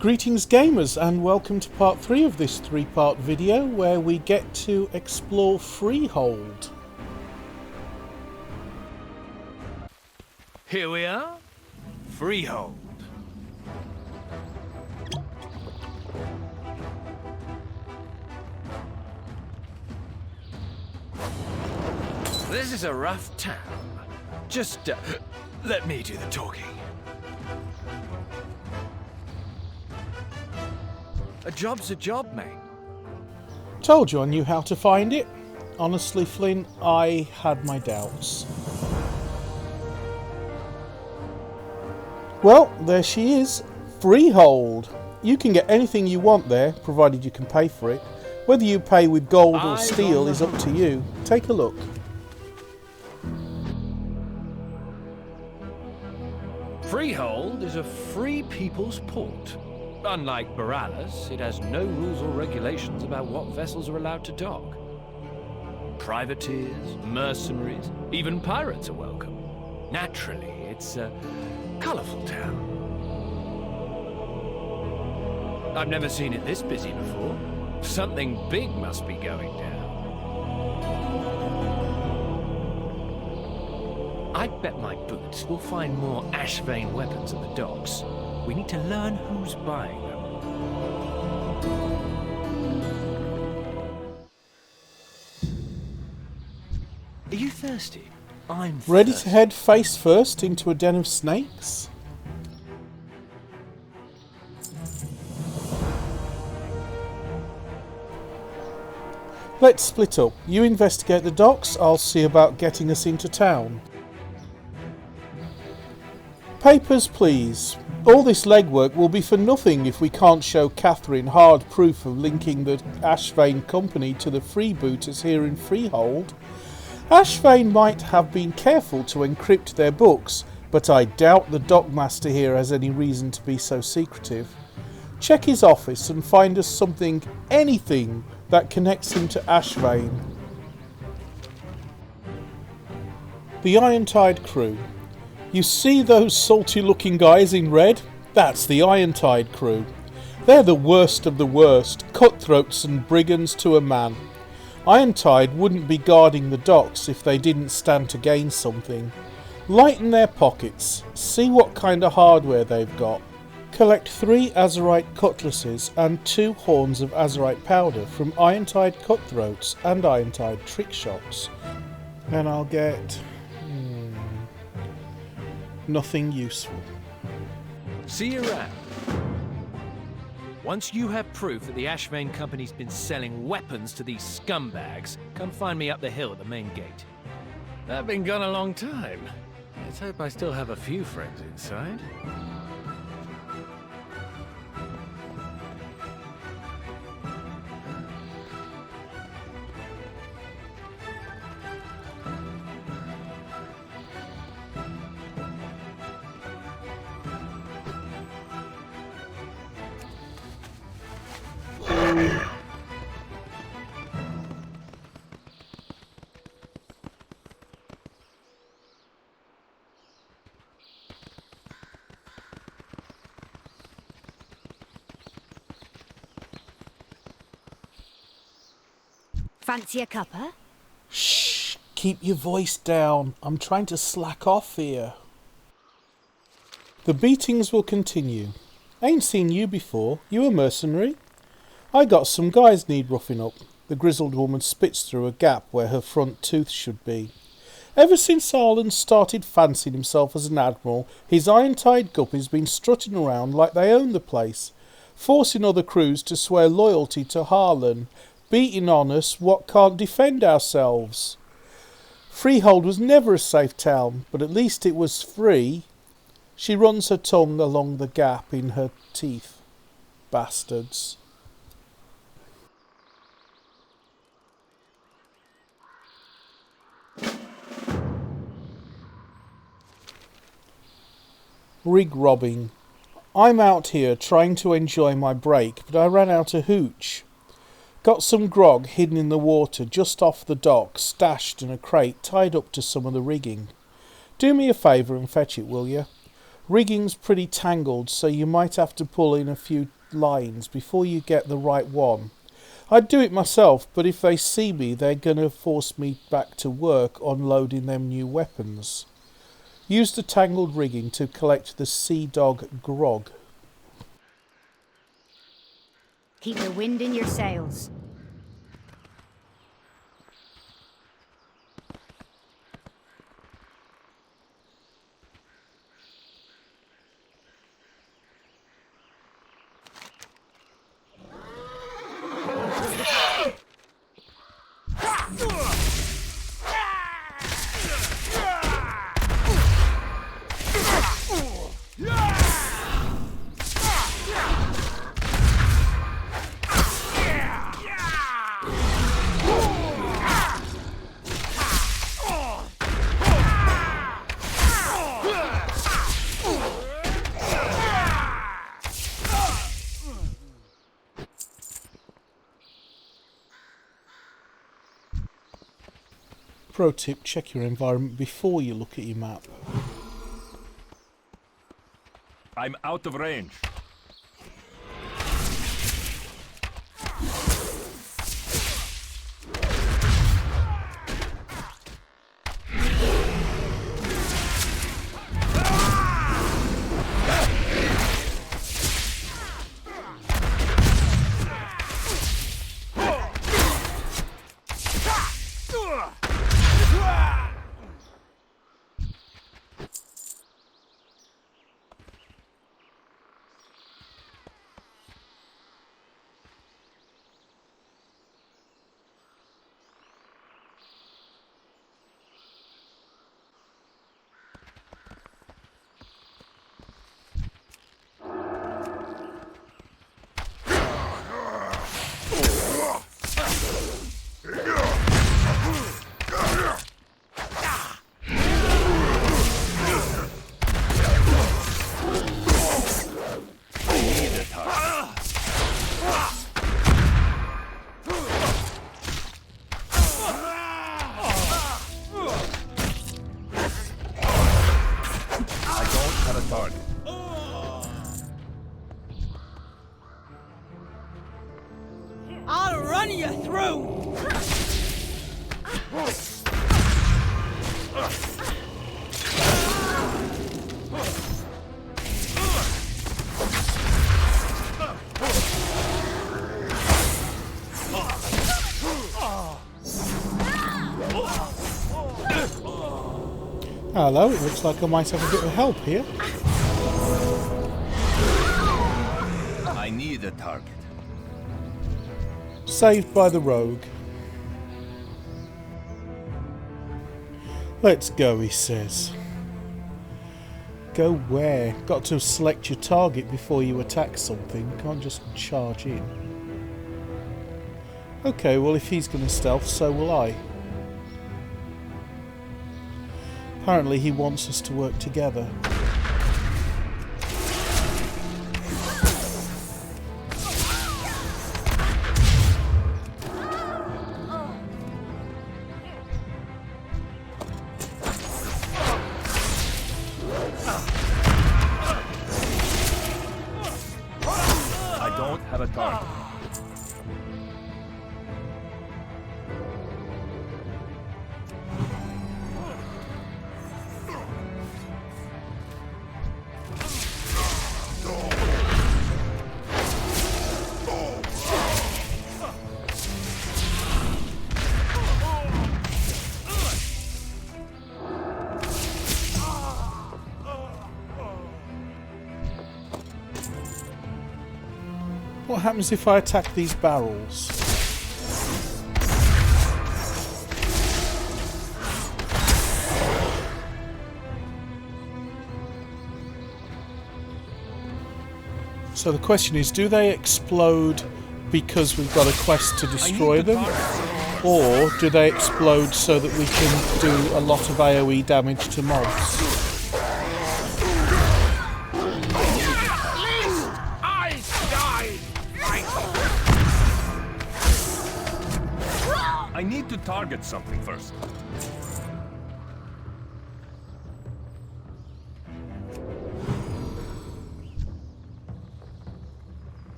Greetings gamers, and welcome to part 3 of this 3-part video where we get to explore Freehold. Here we are, Freehold. This is a rough town. Just let me do the talking. A job's a job, mate. Told you I knew how to find it. Honestly, Flynn, I had my doubts. Well, there she is. Freehold. You can get anything you want there, provided you can pay for it. Whether you pay with gold or steel is up to you. Take a look. Freehold is a free people's port. Unlike Boralus, it has no rules or regulations about what vessels are allowed to dock. Privateers, mercenaries, even pirates are welcome. Naturally, it's a colourful town. I've never seen it this busy before. Something big must be going down. I bet my boots we'll find more ash-vein weapons at the docks. We need to learn who's buying them. Are you thirsty? I'm Ready thirsty. to head face first into a den of snakes? Let's split up. You investigate the docks, I'll see about getting us into town. Papers, please. All this legwork will be for nothing if we can't show Catherine hard proof of linking the Ashvane company to the freebooters here in Freehold. Ashvane might have been careful to encrypt their books, but I doubt the dockmaster here has any reason to be so secretive. Check his office and find us something, anything, that connects him to Ashvane. The Irontide crew. You see those salty looking guys in red? That's the Irontide crew. They're the worst of the worst, cutthroats and brigands to a man. Irontide wouldn't be guarding the docks if they didn't stand to gain something. Lighten their pockets, see what kind of hardware they've got. Collect 3 azurite cutlasses and 2 horns of azurite powder from Irontide cutthroats and Irontide trick shots. And I'll get... nothing useful. See you around. Once you have proof that the Ashvane company's been selling weapons to these scumbags, come find me up the hill at the main gate. I've been gone a long time. Let's hope I still have a few friends inside. Fancy a cuppa? Shh! Keep your voice down. I'm trying to slack off here. The beatings will continue. Ain't seen you before. You a mercenary? I got some guys need roughing up. The grizzled woman spits through a gap where her front tooth should be. Ever since Arlen started fancying himself as an admiral, his Irontide guppies been strutting around like they own the place, forcing other crews to swear loyalty to Harlan, beating on us what can't defend ourselves. Freehold was never a safe town, but at least it was free. She runs her tongue along the gap in her teeth. Bastards. Rig robbing. I'm out here trying to enjoy my break, but I ran out of hooch. Got some grog hidden in the water just off the dock, stashed in a crate tied up to some of the rigging. Do me a favour and fetch it, will you? Rigging's pretty tangled, so you might have to pull in a few lines before you get the right one. I'd do it myself, but if they see me, they're gonna force me back to work unloading them new weapons. Use the tangled rigging to collect the sea dog grog. Keep the wind in your sails. Pro tip, check your environment before you look at your map. I'm out of range. I'll run you through! Hello, it looks like I might have a bit of help here. I need a target. Saved by the rogue. Let's go, he says. Go where? Got to select your target before you attack something. Can't just charge in. Okay, well if he's going to stealth, so will I. Apparently he wants us to work together. I don't have a target. What happens if I attack these barrels? So the question is, do they explode because we've got a quest to destroy them? Or do they explode so that we can do a lot of AoE damage to mobs? I need to target something first.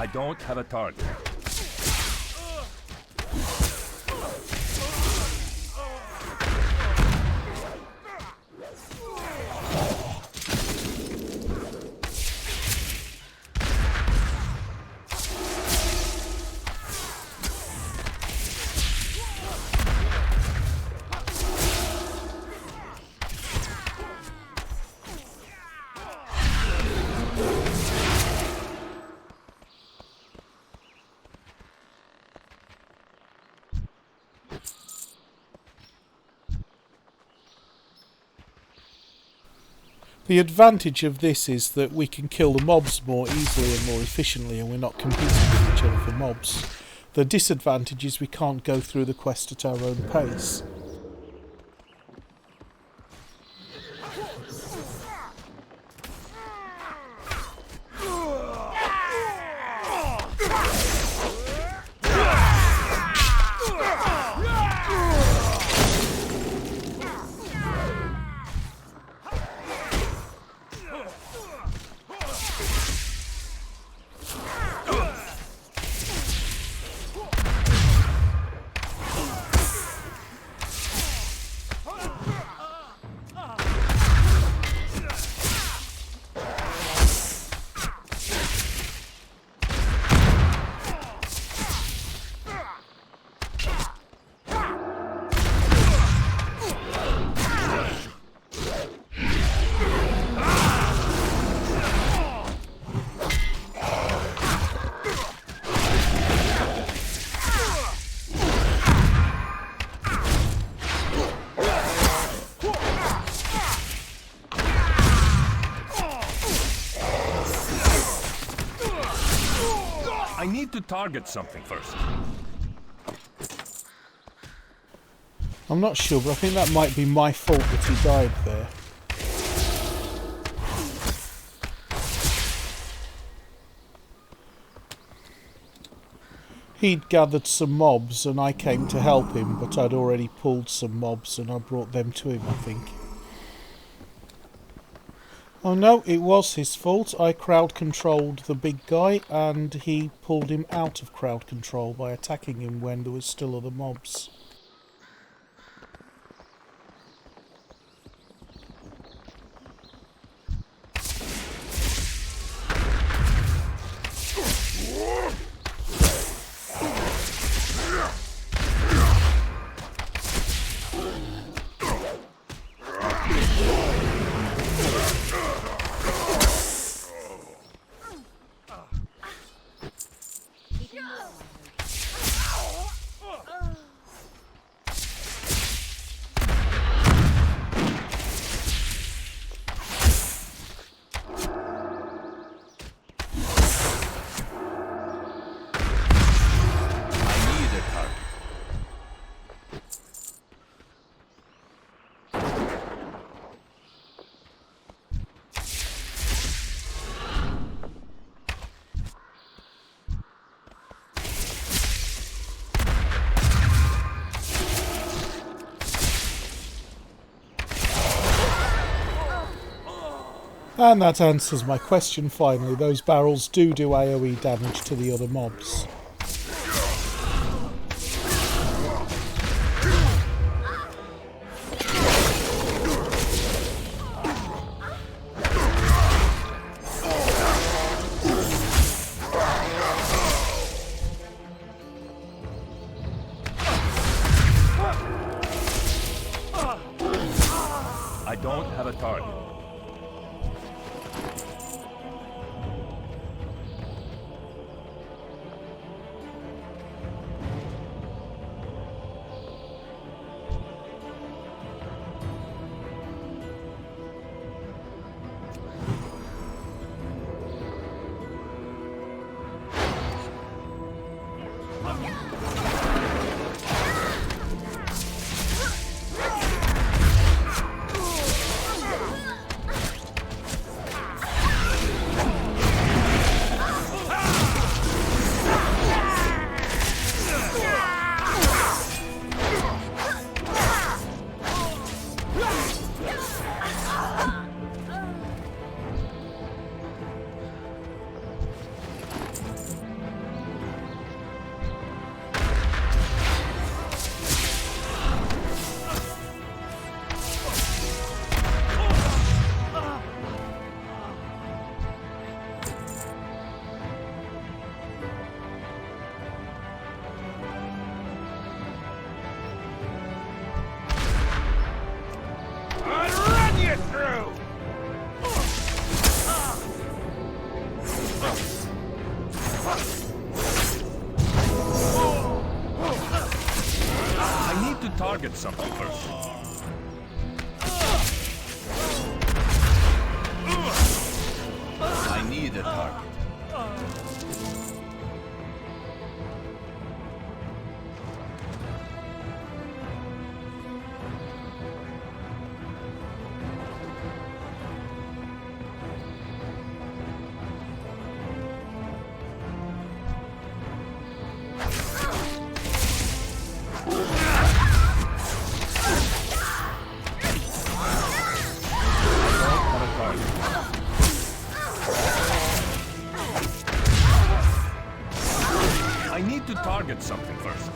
I don't have a target. The advantage of this is that we can kill the mobs more easily and more efficiently, and we're not competing with each other for mobs. The disadvantage is we can't go through the quest at our own pace. I need to target something first. I'm not sure, but I think that might be my fault that he died there. He'd gathered some mobs and I came to help him, but I'd already pulled some mobs and I brought them to him, I think. Oh no, it was his fault. I crowd controlled the big guy and he pulled him out of crowd control by attacking him when there was still other mobs. And that answers my question finally. Those barrels do AoE damage to the other mobs. I don't have a target. target something first. I need a target. I need to target something first.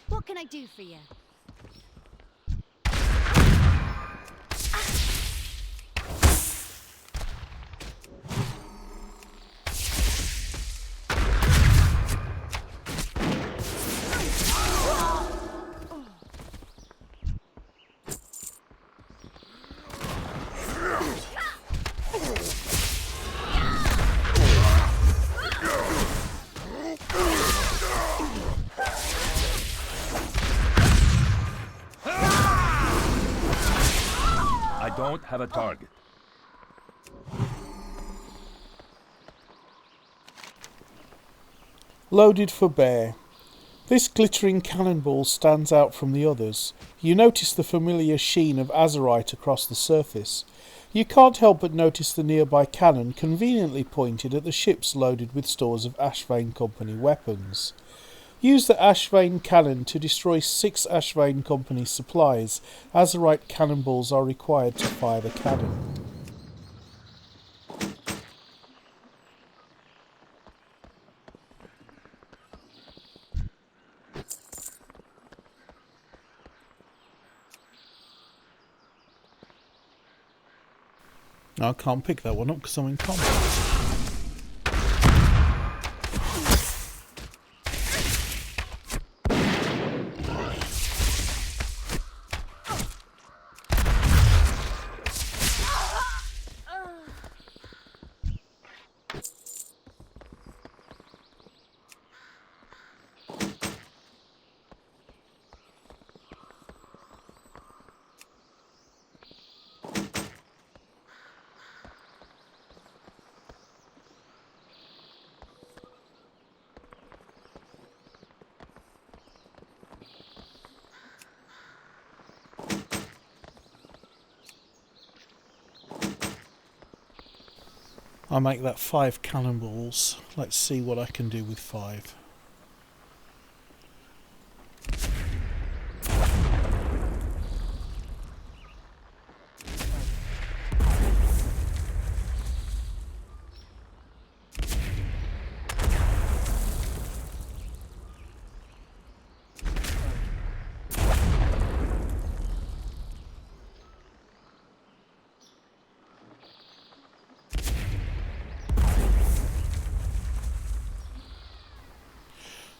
What can I do for you? I don't have a target. Loaded for bear. This glittering cannonball stands out from the others. You notice the familiar sheen of azurite across the surface. You can't help but notice the nearby cannon conveniently pointed at the ships loaded with stores of Ashvane Company weapons. Use the Ashvane cannon to destroy 6 Ashvane Company supplies. Azurite cannonballs are required to fire the cannon. No, I can't pick that one up because I'm in combat. I make that 5 cannonballs. Let's see what I can do with 5.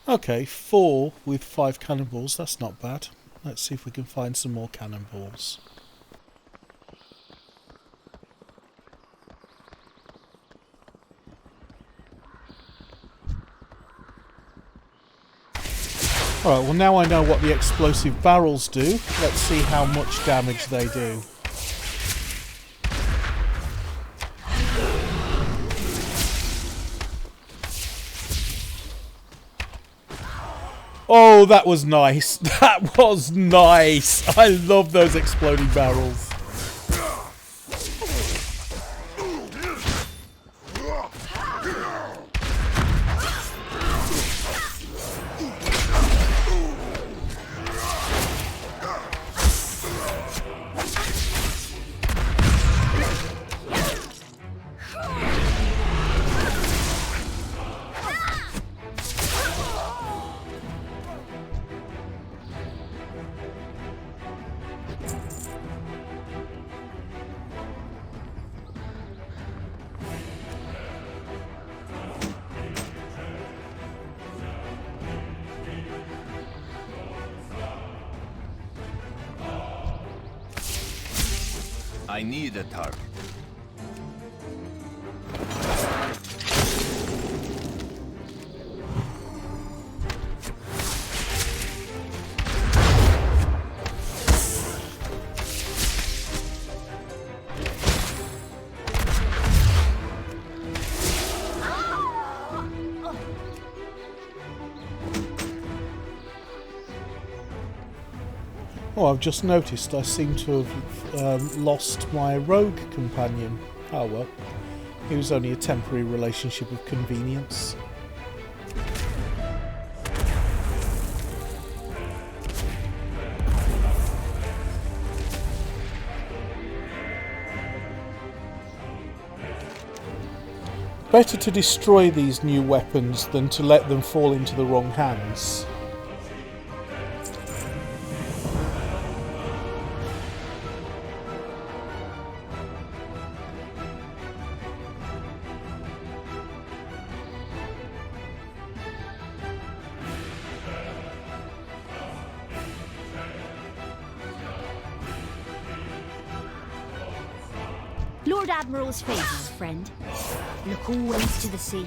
Okay, 4 with 5 cannonballs, that's not bad. Let's see if we can find some more cannonballs. Alright, well now I know what the explosive barrels do. Let's see how much damage they do. Oh, that was nice. That was nice. I love those exploding barrels. I need a target. Oh, I've just noticed I seem to have lost my rogue companion. Oh well, it was only a temporary relationship of convenience. Better to destroy these new weapons than to let them fall into the wrong hands. Lord Admiral's favour, friend. Look always to the sea.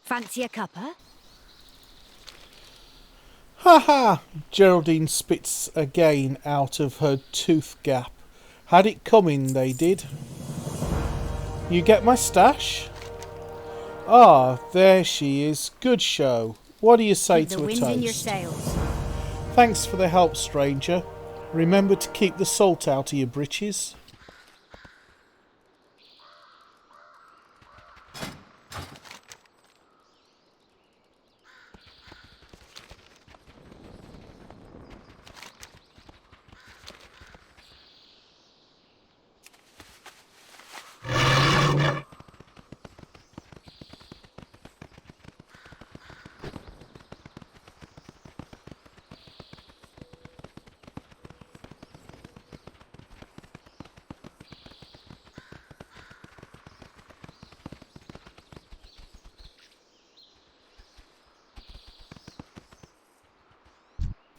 Fancy a cuppa? Haha! Geraldine spits again out of her tooth gap. Had it coming, they did. You get my stash? Ah, there she is. Good show. What do you say Keep to the a wind toast? in your sails. Thanks for the help, stranger. Remember to keep the salt out of your britches.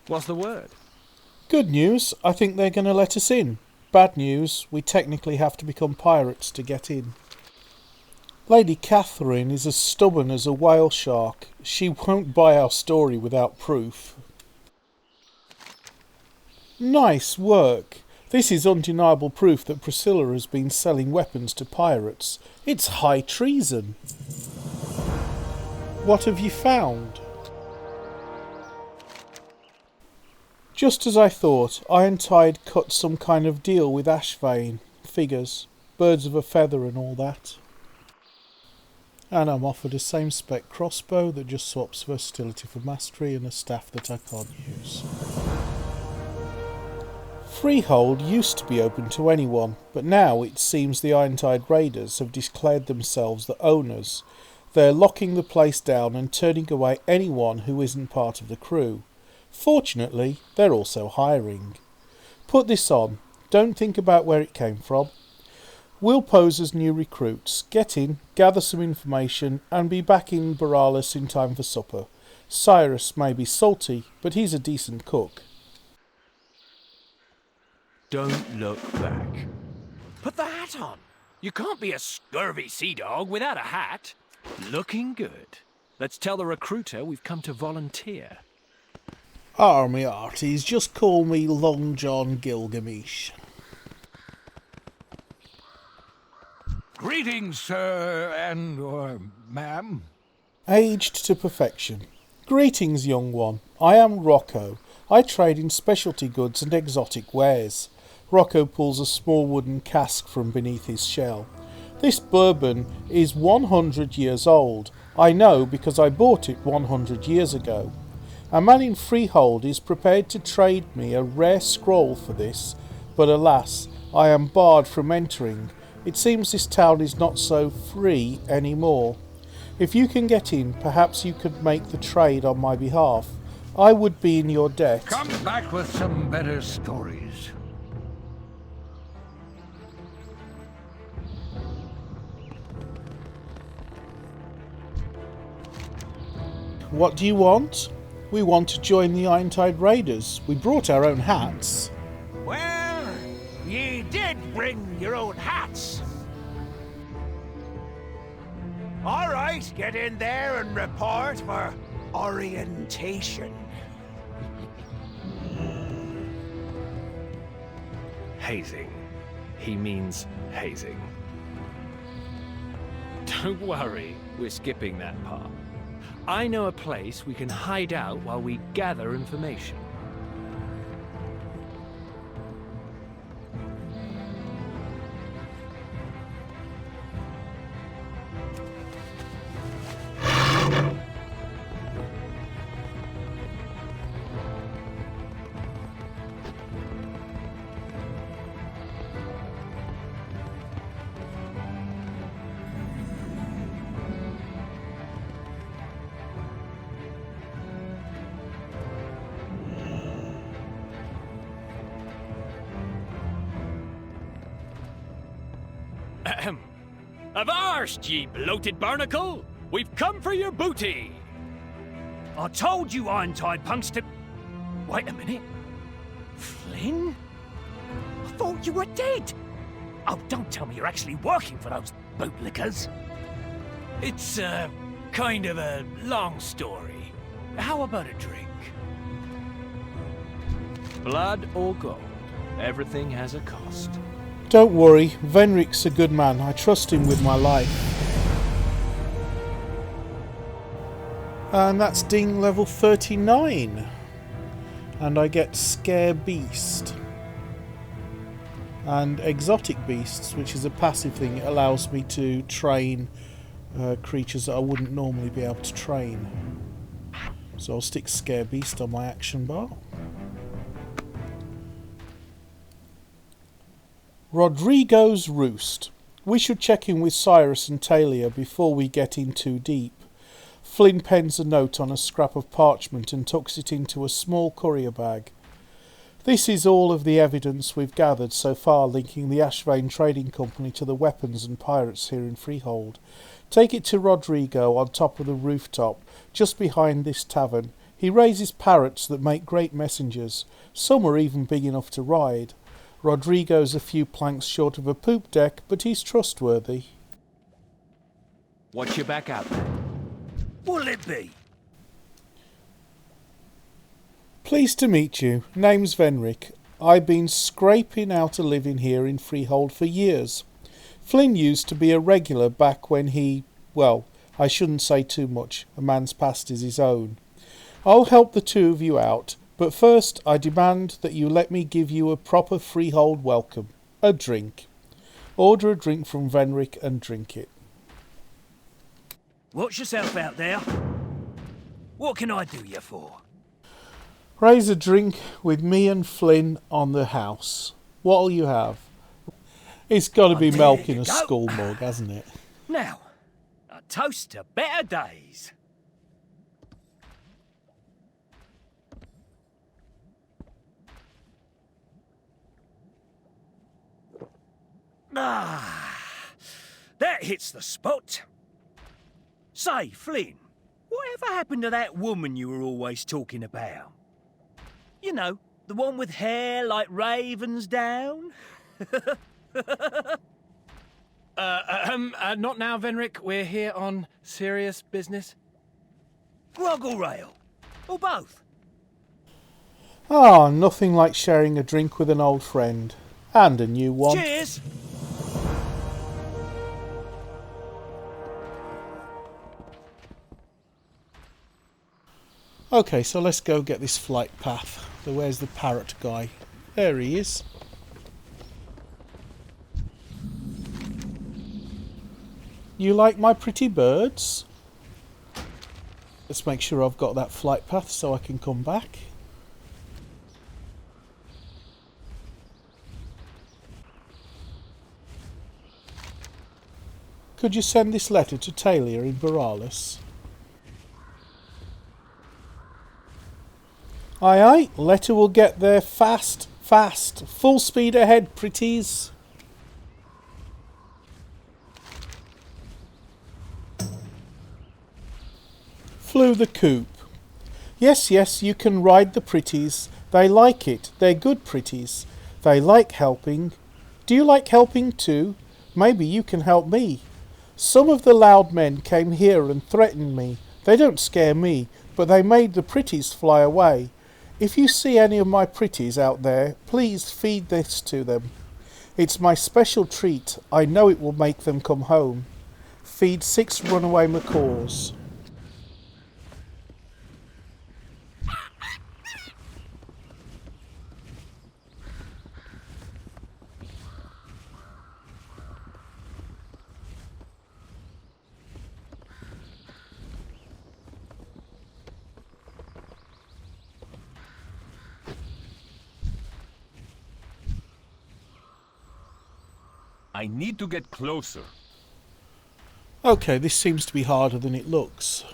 What's the word? Good news, I think they're going to let us in. Bad news, we technically have to become pirates to get in. Lady Catherine is as stubborn as a whale shark. She won't buy our story without proof. Nice work. This is undeniable proof that Priscilla has been selling weapons to pirates. It's high treason. What have you found? Just as I thought, Ironside cut some kind of deal with Ashvane. Figures, birds of a feather and all that. And I'm offered a same spec crossbow that just swaps versatility for mastery and a staff that I can't use. Freehold used to be open to anyone, but now it seems the Ironside Raiders have declared themselves the owners. They're locking the place down and turning away anyone who isn't part of the crew. Fortunately, they're also hiring. Put this on. Don't think about where it came from. We'll pose as new recruits, get in, gather some information, and be back in Borealis in time for supper. Cyrus may be salty, but he's a decent cook. Don't look back. Put the hat on. You can't be a scurvy sea dog without a hat. Looking good. Let's tell the recruiter we've come to volunteer. Army arties, just call me Long John Gilgamesh. Greetings, sir, or ma'am. Aged to perfection. Greetings, young one. I am Rocco. I trade in specialty goods and exotic wares. Rocco pulls a small wooden cask from beneath his shell. This bourbon is 100 years old. I know because I bought it 100 years ago. A man in Freehold is prepared to trade me a rare scroll for this, but alas, I am barred from entering. It seems this town is not so free anymore. If you can get in, perhaps you could make the trade on my behalf. I would be in your debt. Come back with some better stories. What do you want? We want to join the Ironside Raiders. We brought our own hats. Well, ye did bring your own hats. All right, get in there and report for orientation. Hazing. He means hazing. Don't worry, we're skipping that part. I know a place we can hide out while we gather information. Avast, ye bloated barnacle! We've come for your booty! I told you Ironside punks to... Wait a minute. Flynn? I thought you were dead. Oh, don't tell me you're actually working for those bootlickers. It's, kind of a long story. How about a drink? Blood or gold, everything has a cost. Don't worry, Venric's a good man. I trust him with my life. And that's ding level 39. And I get Scare Beast. And Exotic Beasts, which is a passive thing. It allows me to train creatures that I wouldn't normally be able to train. So I'll stick Scare Beast on my action bar. Rodrigo's Roost. We should check in with Cyrus and Talia before we get in too deep. Flynn pens a note on a scrap of parchment and tucks it into a small courier bag. This is all of the evidence we've gathered so far linking the Ashvane Trading Company to the weapons and pirates here in Freehold. Take it to Rodrigo on top of the rooftop, just behind this tavern. He raises parrots that make great messengers. Some are even big enough to ride. Rodrigo's a few planks short of a poop deck, but he's trustworthy. What's your back out there? What'll it be? Pleased to meet you. Name's Venric. I've been scraping out a living here in Freehold for years. Flynn used to be a regular back when he... well, I shouldn't say too much. A man's past is his own. I'll help the two of you out. But first, I demand that you let me give you a proper Freehold welcome. A drink. Order a drink from Venric and drink it. Watch yourself out there. What can I do you for? Raise a drink with me and Flynn on the house. What'll you have? It's got to be there milk in you a go. skull mug, hasn't it? Now, a toast to better days. Ah, That hits the spot. Say, Flynn, whatever happened to that woman you were always talking about? You know, the one with hair like ravens down? Not now, Venric. We're here on serious business. Grog or ale? Or both? Ah, nothing like sharing a drink with an old friend. And a new one. Cheers! Okay, so let's go get this flight path. So where's the parrot guy? There he is. You like my pretty birds? Let's make sure I've got that flight path so I can come back. Could you send this letter to Talia in Borealis? Aye aye, letter will get there fast, fast. Full speed ahead, pretties. Flew the coop. Yes, yes, you can ride the pretties. They like it. They're good pretties. They like helping. Do you like helping too? Maybe you can help me. Some of the loud men came here and threatened me. They don't scare me, but they made the pretties fly away. If you see any of my pretties out there, please feed this to them. It's my special treat. I know it will make them come home. Feed 6 runaway macaws. I need to get closer. Okay, this seems to be harder than it looks.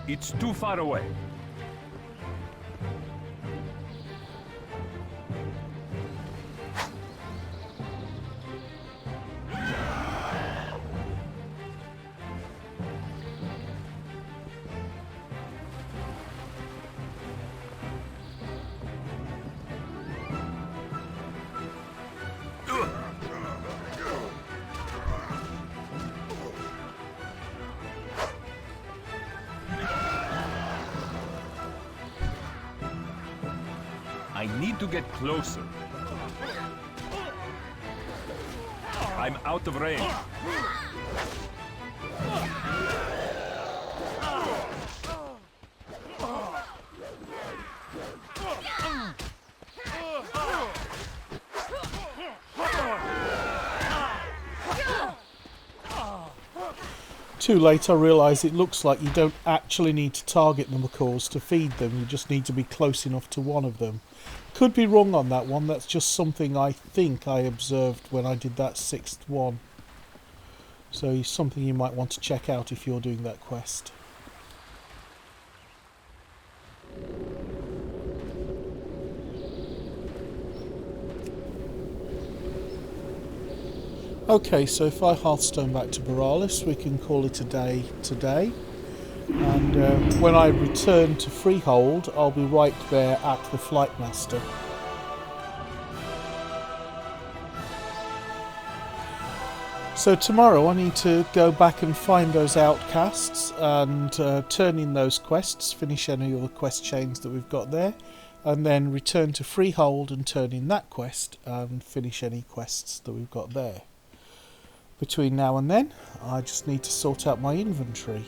It's too far away. I need to get closer. I'm out of range. Too late, I realise it looks like you don't actually need to target the macaws to feed them, you just need to be close enough to one of them. Could be wrong on that one, that's just something I think I observed when I did that 6th one. So it's something you might want to check out if you're doing that quest. Okay, so if I Hearthstone back to Borealis, we can call it a day today. And when I return to Freehold, I'll be right there at the Flight Master. So tomorrow I need to go back and find those outcasts and turn in those quests, finish any of the quest chains that we've got there, and then return to Freehold and turn in that quest and finish any quests that we've got there. Between now and then, I just need to sort out my inventory.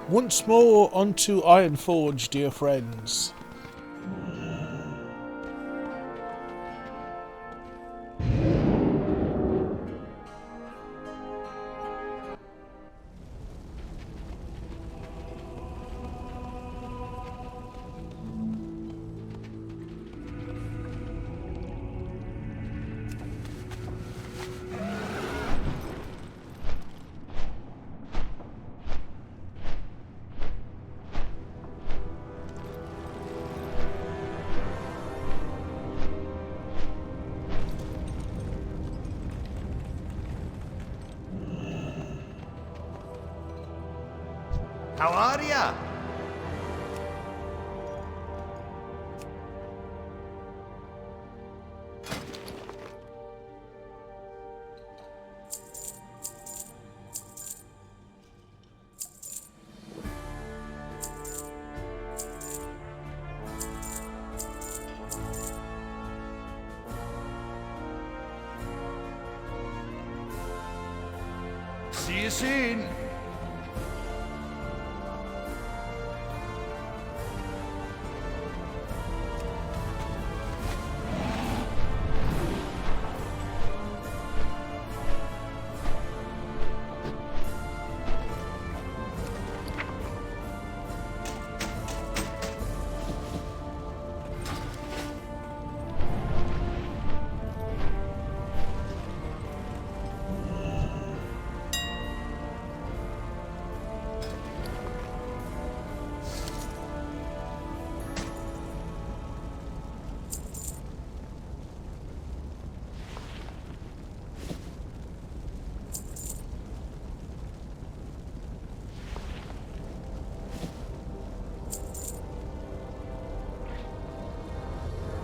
Once more onto Ironforge, dear friends. How are ya? See you soon.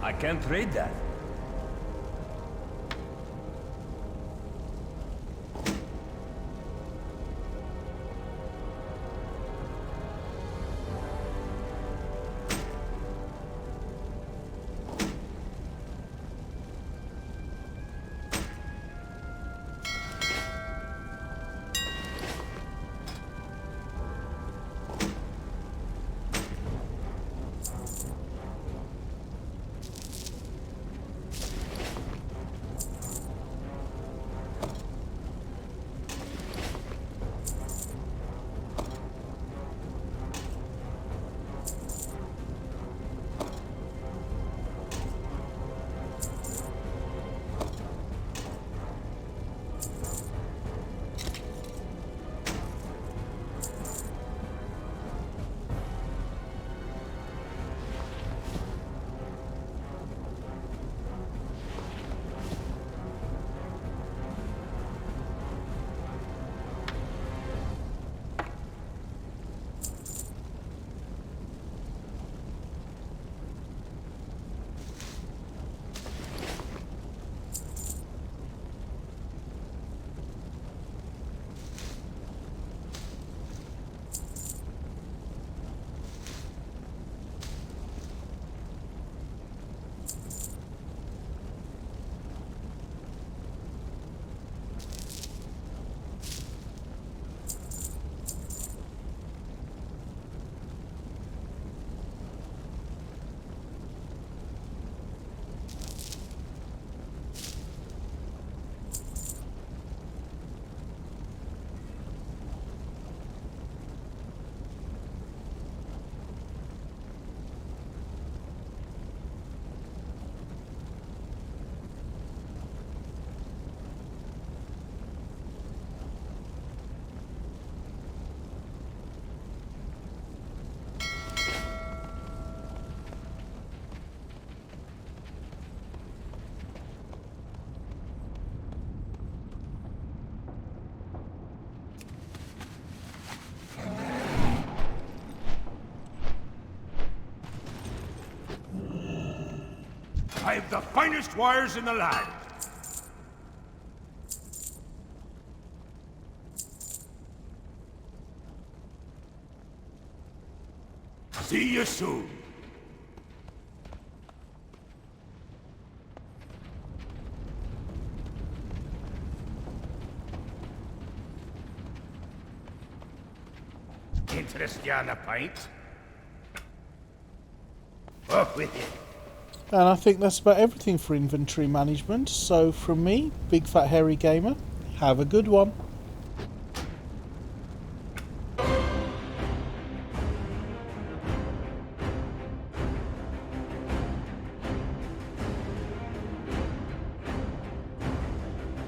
I can't trade that. the finest wires in the land. See you soon. Interest you on a pint? Up with it. And I think that's about everything for inventory management. So from me, Big Fat Hairy Gamer, have a good one.